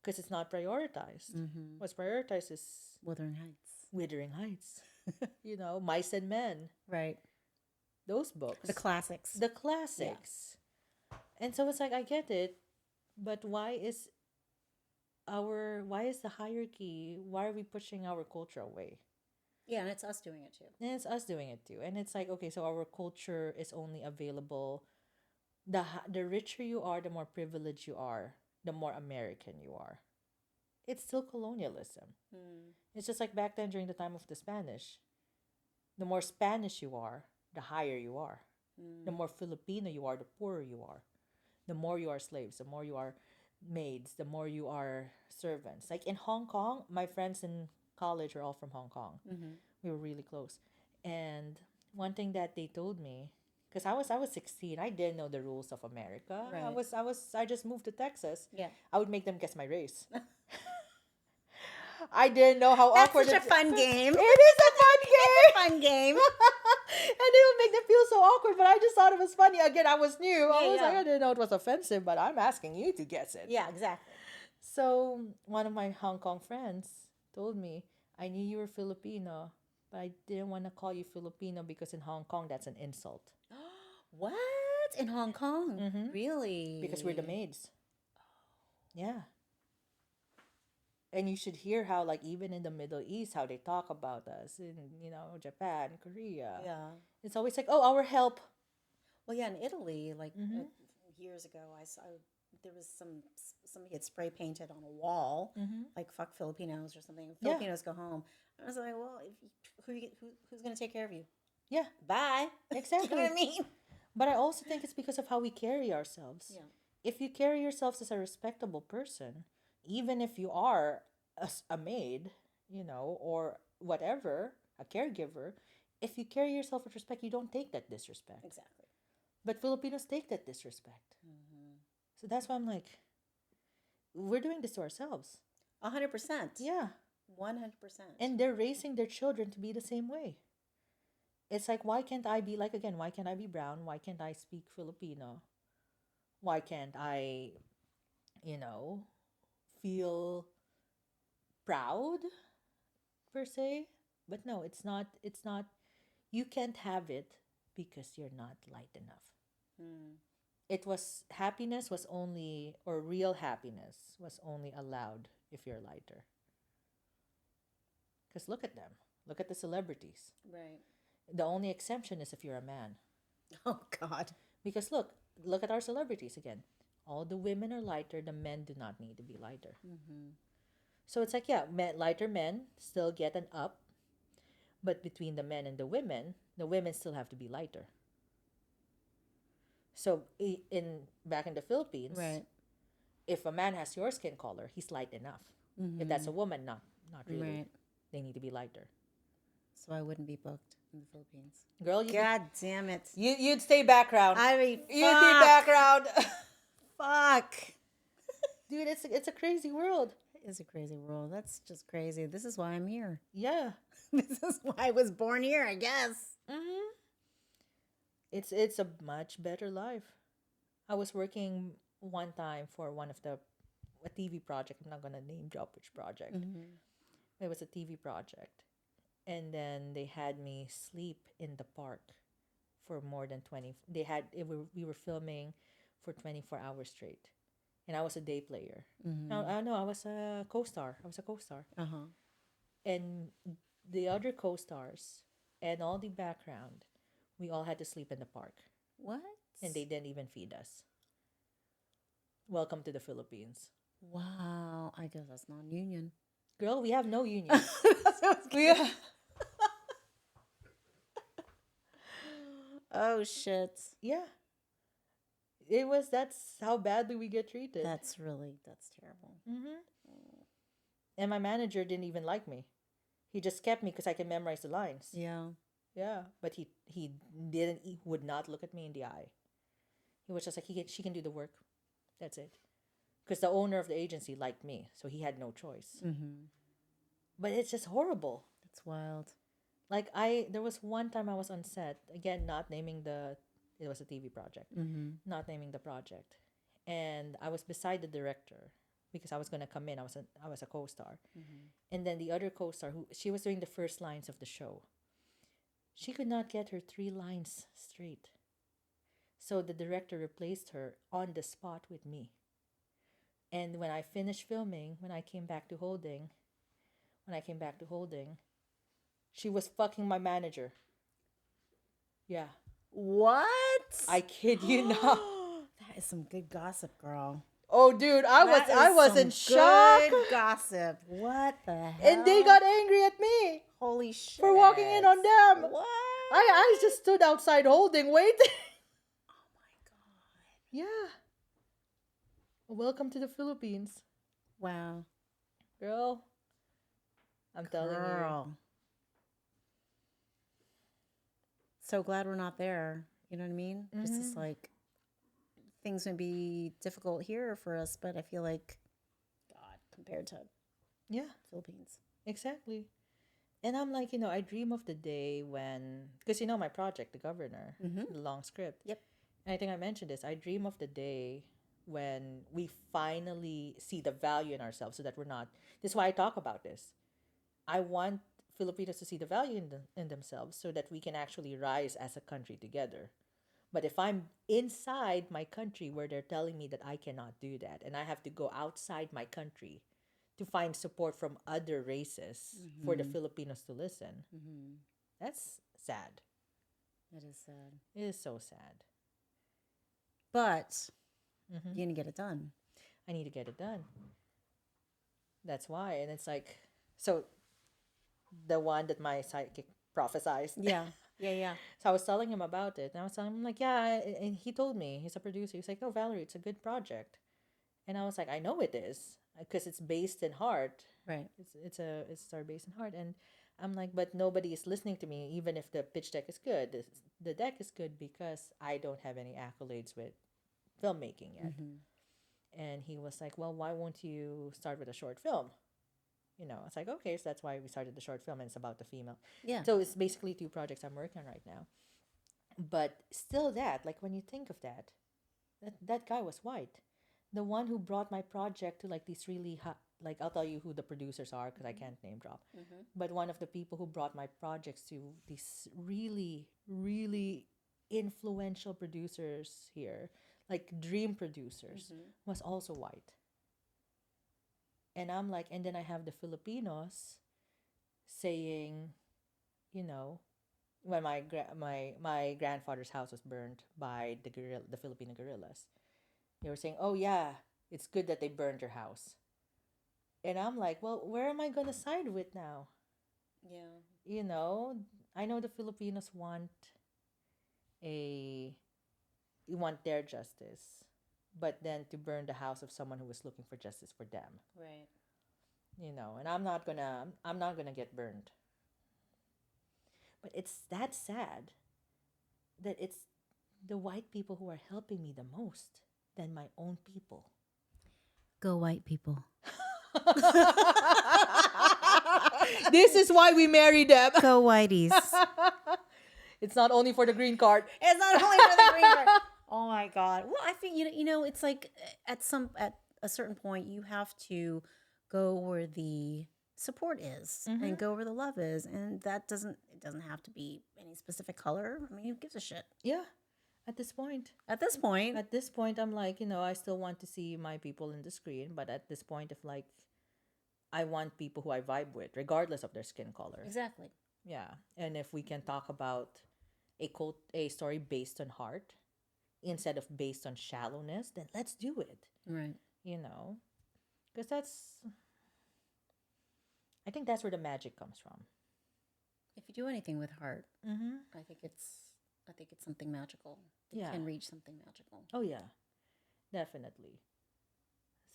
Because it's not prioritized. What's prioritized is Wuthering Heights. Wuthering Heights. Mice and Men. Right. Those books. The classics. The classics. And so it's like, I get it, but why is the hierarchy, why are we pushing our culture away? Yeah, and it's us doing it too. And it's us doing it too. And it's like, okay, so our culture is only available the richer you are, the more privileged you are, the more American you are. It's still colonialism. It's just like back then during the time of the Spanish. The more Spanish you are, the higher you are. The more Filipino you are, the poorer you are. The more you are slaves, the more you are maids, the more you are servants. Like in Hong Kong, my friends in college were all from Hong Kong. We were really close. And one thing that they told me, because I was 16, I didn't know the rules of America. Right. I just moved to Texas. Yeah. I would make them guess my race. I didn't know how That's awkward such a fun game. It is a fun game. Fun game. And it would make them feel so awkward, but I just thought it was funny. Again, I was new. I Yeah, was yeah. like, I didn't know it was offensive, but I'm asking you to guess it. Yeah, exactly. So one of my Hong Kong friends told me, I knew you were Filipino, but I didn't want to call you Filipino because in Hong Kong that's an insult. What? In Hong Kong? Really? Because we're the maids. Yeah. And you should hear how, like, even in the Middle East, how they talk about us in, Japan, Korea. Yeah. It's always like, oh, our help. Well, yeah, in Italy, like years ago, I saw there was somebody had spray painted on a wall, like "fuck Filipinos" or something. Yeah. Filipinos go home. I was like, well, who's going to take care of you? Yeah, Bye. exactly. You know what I mean? But I also think it's because of how we carry ourselves. Yeah. If you carry yourselves as a respectable person, even if you are a maid, or whatever, a caregiver, if you carry yourself with respect, you don't take that disrespect. Exactly. But Filipinos take that disrespect. So that's why I'm like, we're doing this to ourselves. 100%. Yeah. 100%. And they're raising their children to be the same way. It's like, why can't I be, like, again, why can't I be brown? Why can't I speak Filipino? Why can't I, feel proud, per se? But no, it's not, you can't have it because you're not light enough. Happiness was only, or real happiness was only allowed if you're lighter. Because look at them. Look at the celebrities. Right. The only exception is if you're a man. Oh, God. Because look at our celebrities again. All the women are lighter. The men do not need to be lighter. So it's like, yeah, lighter men still get an up. But between the men and the women still have to be lighter. So back in the Philippines, Right. if a man has your skin color, he's light enough. If that's a woman, not really. Right. They need to be lighter. So I wouldn't be booked in the Philippines. Girl, God damn it. you'd stay background. I mean, You'd be background. Fuck. Dude, it's a crazy world. It is a crazy world. That's just crazy. This is why I'm here. Yeah. This is why I was born here, I guess. It's a much better life. I was working one time for a TV project. I'm not gonna name drop which project. It was a TV project, and then they had me sleep in the park for more than 20. We were filming for 24 hours straight, and I was a day player. No, I was a co-star. And the other co-stars and all the background, we all had to sleep in the park. What? And they didn't even feed us. Welcome to the Philippines. Wow. I guess that's non-union. Girl, we have no union. Oh, shit. Yeah. That's how badly we get treated. That's terrible. And my manager didn't even like me. He just kept me because I can memorize the lines. Yeah. Yeah. But he would not look at me in the eye. He was just like, she can do the work. That's it. Because the owner of the agency liked me, so he had no choice. But it's just horrible. That's wild. Like there was one time I was on set, again, not naming it was a TV project, not naming the project, and I was beside the director because I was gonna come in. I was a co-star, and then the other co-star she was doing the first lines of the show. She could not get her 3 lines straight, so the director replaced her on the spot with me. And when I finished filming, when I came back to holding, she was fucking my manager. Yeah. What? I kid you not. is some good gossip, girl. Oh, dude, That I is was some in shock. Good gossip. What the hell? And they got angry at me holy shit for walking in on them. What? I just stood outside holding, waiting. Oh my god. Yeah. Welcome to the Philippines, Wow. girl. I'm telling you. Girl. So glad we're not there. You know what I mean? Just as like things may be difficult here for us, but I feel like God compared to Yeah, Philippines. exactly. And I'm like, I dream of the day when, because my project, The Governor, the long script. Yep. And I think I mentioned this. I dream of the day when we finally see the value in ourselves so that we're not. This is why I talk about this. I want Filipinos to see the value in themselves so that we can actually rise as a country together. But if I'm inside my country where they're telling me that I cannot do that and I have to go outside my country to find support from other races for the Filipinos to listen, that's sad. That is sad. It is so sad. But you're going to get it done. I need to get it done. That's why. And it's like, so the one that my psychic prophesized. Yeah. Yeah. So I was telling him about it. And I was telling him, like, yeah. And he told me, he's a producer. He's like, oh, Valerie, it's a good project. And I was like, I know it is. Because it's based in heart. Right. It's star based in heart. And I'm like, but nobody is listening to me, even if the pitch deck is good. The deck is good because I don't have any accolades with filmmaking yet. And he was like, well, why won't you start with a short film? It's like, okay, so that's why we started the short film, and it's about the female. Yeah. So it's basically 2 projects I'm working on right now. But still like when you think of that guy was white. The one who brought my project to like these really hot, like I'll tell you who the producers are because I can't name drop. But one of the people who brought my projects to these really, really influential producers here, like dream producers, was also white. And I'm like, and then I have the Filipinos saying, when my grandfather's house was burned by the Filipino guerrillas, they were saying, oh yeah, it's good that they burned your house. And I'm like, well, where am I gonna side with now? Yeah. I know the Filipinos want their justice, but then to burn the house of someone who was looking for justice for them. Right. And I'm not gonna get burned. But it's that sad that it's the white people who are helping me the most than my own people. Go white people. This is why we marry them. Go whiteys. It's not only for the green card. It's not only for the green card. Oh my God. Well, I think it's like at a certain point you have to go where the support is and go where the love is, and it doesn't have to be any specific color. I mean, who gives a shit? Yeah. At this point, I'm like, I still want to see my people in the screen, but at this point, if like, I want people who I vibe with, regardless of their skin color. Exactly. Yeah, and if we can talk about a story based on heart instead of based on shallowness, then let's do it. Right. Because I think that's where the magic comes from. If you do anything with heart, I think it's something magical. It can reach something magical. Oh yeah, definitely.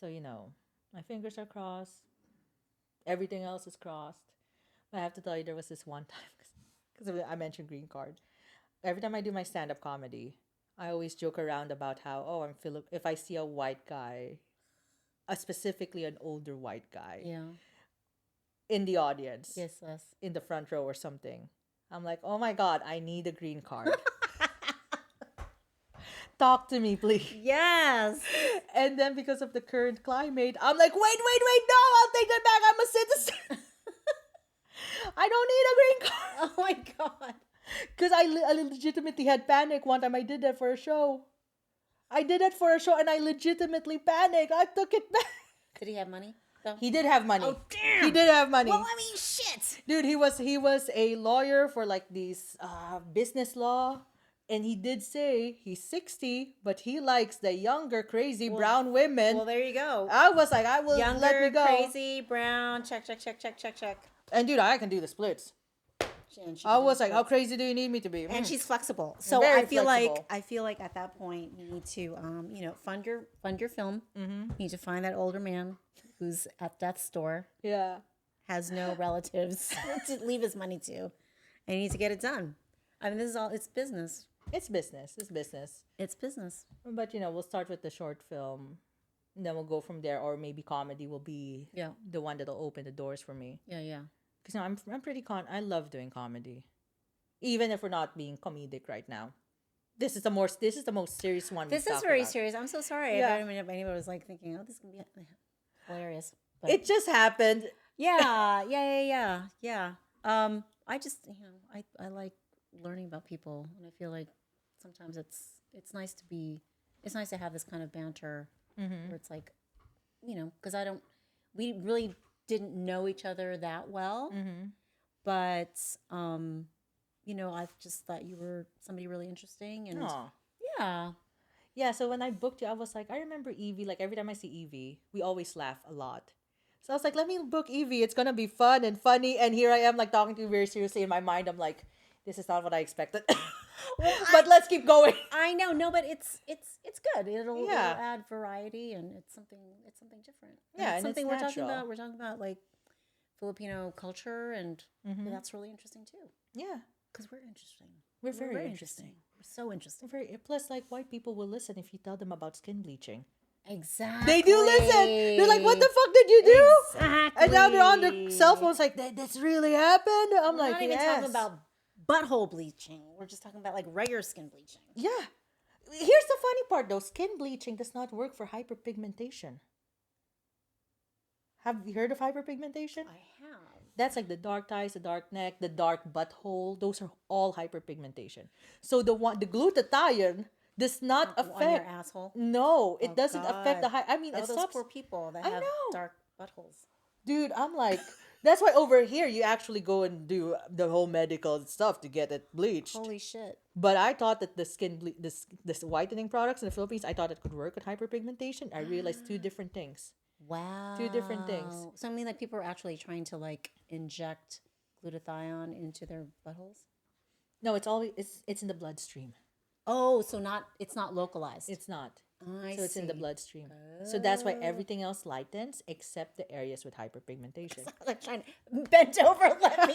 So my fingers are crossed. Everything else is crossed. But I have to tell you, there was this one time because I mentioned green card. Every time I do my stand-up comedy, I always joke around about how if I see a white guy, specifically an older white guy, in the audience, Yes. in the front row or something, I'm like, oh my God, I need a green card. Talk to me, please. Yes. And then because of the current climate, I'm like, wait, no, I'll take that back. I'm a citizen. I don't need a green card. Oh my God. Because I legitimately had panic one time. I did that for a show. And I legitimately panicked. I took it back. Did he have money? Though? He did have money. Oh damn. He did have money. Well, I mean, shit. Dude, he was a lawyer for like these business law And he did say he's 60, but he likes the younger, crazy brown women. Well, there you go. I was like, I will let me Younger, go. crazy, brown, check. And dude, I can do the splits. And she I can was do like, it. how crazy do you need me to be? And she's flexible. So Very I feel flexible. like at that point you need to fund your film. You need to find that older man who's at death's door, Yeah. has no relatives to leave his money to, and you need to get it done. I mean, this is all it's business. It's business. It's business. It's business. But we'll start with the short film. And then we'll go from there, or maybe comedy will be the one that'll open the doors for me. Yeah. Because I'm pretty I love doing comedy, even if we're not being comedic right now. This is the most serious one. This is very serious. I'm so sorry if anybody was like thinking, oh, this is gonna be hilarious. But It just happened. yeah. I just I like learning about people, and I feel like sometimes it's nice to have this kind of banter where it's like, because we really didn't know each other that well, but I just thought you were somebody really interesting, and Yeah, so when I booked you, I was like, I remember Evie. Like, every time I see Evie, we always laugh a lot. So I was like, let me book Evie. It's going to be fun and funny. And here I am, like, talking to you very seriously. In my mind, I'm like, this is not what I expected. But let's keep going. I know, no, but it's good. It'll add variety, and it's something different. Yeah, it's and something it's we're talking natural. about. We're talking about like Filipino culture, and that's really interesting too. Yeah, Because we're interesting. we're very interesting. We're so interesting. Plus, like, white people will listen if you tell them about skin bleaching. Exactly. They do listen. They're like, what the fuck did you do? Exactly. And now they're on their cell phones like, this really happened? I'm We're like, not even yes. talking about butthole bleaching. We're just talking about like regular skin bleaching. Yeah. Here's the funny part though. Skin bleaching does not work for hyperpigmentation. Have you heard of hyperpigmentation? I have. That's like the dark thighs, the dark neck, the dark butthole. Those are all hyperpigmentation. So the glutathione does not On your affect. asshole. No, it Oh, doesn't affect the God. I mean, it Those stops. poor people that I have know. dark buttholes. Dude, I'm like, that's why over here you actually go and do the whole medical stuff to get it bleached. Holy shit. But I thought that the this whitening products in the Philippines, I thought it could work with hyperpigmentation. I realized two different things. Wow. Two different things. So I mean, like people are actually trying to like inject glutathione into their buttholes. No, it's in the bloodstream. Oh, so it's not localized. It's not. I So it's in the see. bloodstream. So that's why everything else lightens except the areas with hyperpigmentation. Like trying to bend over. Let me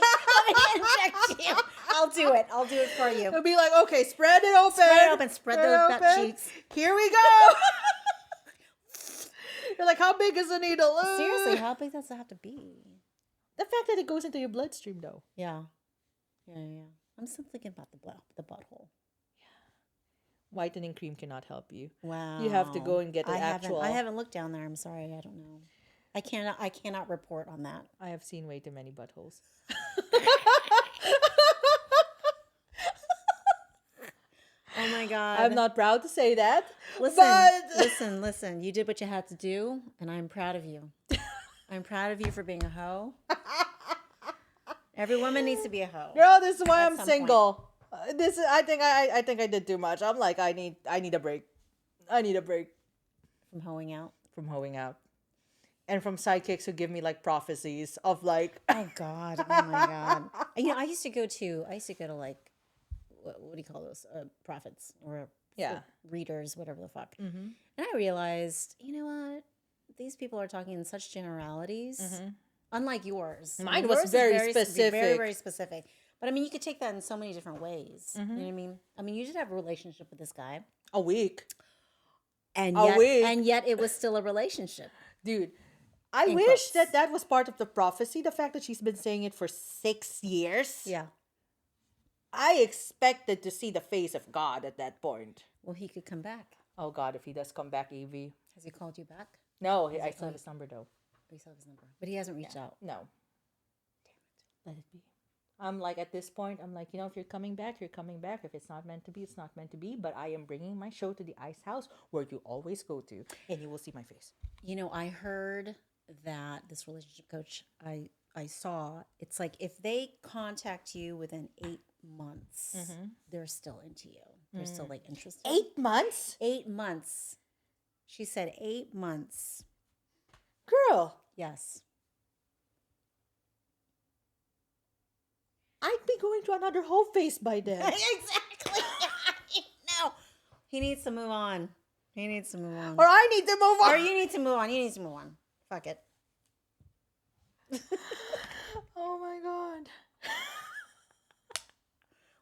inject you. I'll do it. I'll do it for you. It'll be like, okay, spread it open. Spread it open. Spread those butt cheeks. Here we go. You're like, how big is the needle? Seriously, how big does it have to be? The fact that it goes into your bloodstream, though. Yeah. I'm still thinking about the butthole. Whitening cream cannot help you. Wow. You have to go and get an actual. I haven't looked down there. I'm sorry. I don't know. I cannot report on that. I have seen way too many buttholes. Oh my God. I'm not proud to say that. Listen. You did what you had to do, and I'm proud of you. I'm proud of you for being a hoe. Every woman needs to be a hoe. Girl, this is why At I'm some single. This is. I think I did too much. I'm like, I need a break. I need a break From hoeing out. from hoeing out, and from sidekicks who give me like prophecies of like. Oh God. Oh my God. I used to go to like, what do you call those? Prophets or Yeah. readers, whatever the fuck. Mm-hmm. And I realized, you know what? These people are talking in such generalities, unlike yours. Mine was yours is very specific. Very, very specific. But I mean, you could take that in so many different ways. Mm-hmm. You know what I mean? I mean, you did have a relationship with this guy, A week, and A week. yet it was still a relationship. dude. I In wish quotes. that was part of the prophecy. The fact that she's been saying it for 6 years. Yeah. I expected to see the face of God at that point. Well, he could come back. Oh God, if he does come back, Evie. Has he called you back? No, I still have his number though. We still have his number, but he hasn't reached out. No. Let it be. I'm like, at this point, I'm like, if you're coming back, you're coming back. If it's not meant to be, it's not meant to be. But I am bringing my show to the Ice House where you always go to, and you will see my face. I heard that this relationship coach I saw, it's like if they contact you within 8 months, they're still into you. They're still like interested. 8 months? 8 months. She said 8 months. Girl, Yes. I'd be going to another whole phase by then. Exactly. No. He needs to move on. He needs to move on. Or I need to move on. Or you need to move on. You need to move on. Fuck it. Oh my God.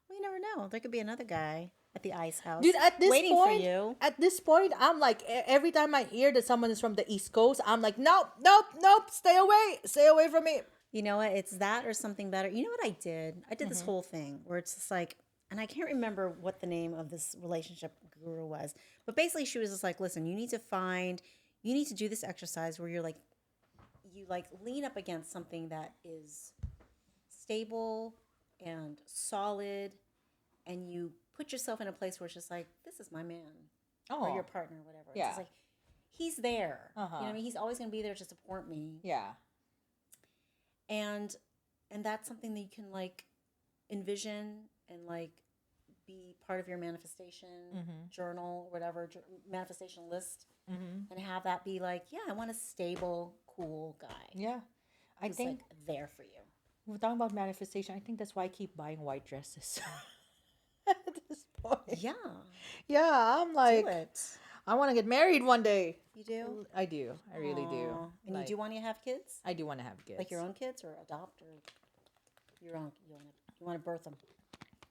Well, you never know. There could be another guy at the ice house. Dude, at this waiting point, for you. At this point, I'm like, every time I hear that someone is from the East Coast, I'm like, nope, nope, nope, stay away from me. You know what? It's that or something better. You know what I did? I did this whole thing where it's just like, and I can't remember what the name of this relationship guru was, but basically she was just like, listen, you need to do this exercise where you lean up against something that is stable and solid, and you put yourself in a place where it's just like, this is my man or your partner, or whatever. Yeah. It's just like, he's there. You know what I mean? He's always going to be there to support me. Yeah. And that's something that you can like envision and like be part of your manifestation journal, whatever, manifestation list, and have that be like, yeah, I want a stable, cool guy. Yeah. I think like there for you. we're talking about manifestation. I think that's why I keep buying white dresses. At this point. Yeah. Yeah, I'm like, Do it. I want to get married one day. You do? I do. I really do. Aw. And Like, you do want to have kids? I do want to have kids. Like your own kids, or adopt, or your own? You want to birth them?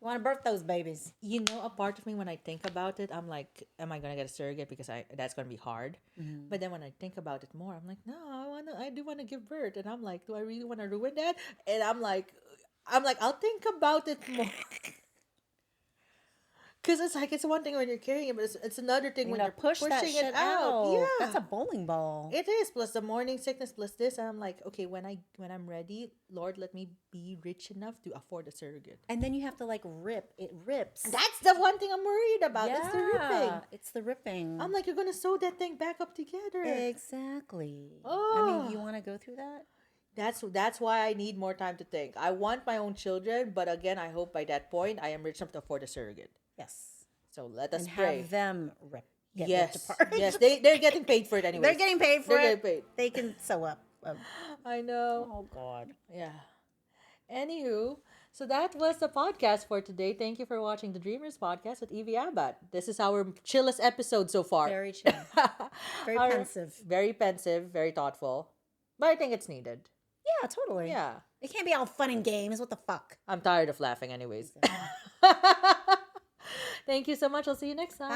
You want to birth those babies? You know, a part of me, when I think about it, I'm like, am I gonna get a surrogate, because that's gonna be hard. But then when I think about it more, I'm like, no, I do want to give birth, and I'm like, do I really want to ruin that? And I'm like, I'll think about it more. Because it's like, it's one thing when you're carrying it, but it's another thing when you're pushing that shit it out. Yeah, That's a bowling ball. it is. Plus the morning sickness, plus this, and I'm like, okay, when I'm ready, Lord, let me be rich enough to afford a surrogate. And then you have to like rip. It rips. That's the one thing I'm worried about. It's the ripping. It's the ripping. I'm like, you're gonna sew that thing back up together. Exactly. Oh. I mean, you want to go through that? That's why I need more time to think. I want my own children, but again, I hope by that point I am rich enough to afford a surrogate. Yes. So let us And pray. have them rip. Get Yes, ripped apart. yes, they're getting paid for it anyway. They're getting paid for They're it. getting paid. They can sew up. I know. Oh God. Yeah. Anywho, so that was the podcast for today. Thank you for watching the Dreamers podcast with Evie Abat. This is our chillest episode so far. Very chill. Very pensive. Very pensive, very thoughtful. But I think it's needed. Yeah, totally. Yeah. It can't be all fun and games. What the fuck? I'm tired of laughing anyways. Thank you so much. I'll see you next time.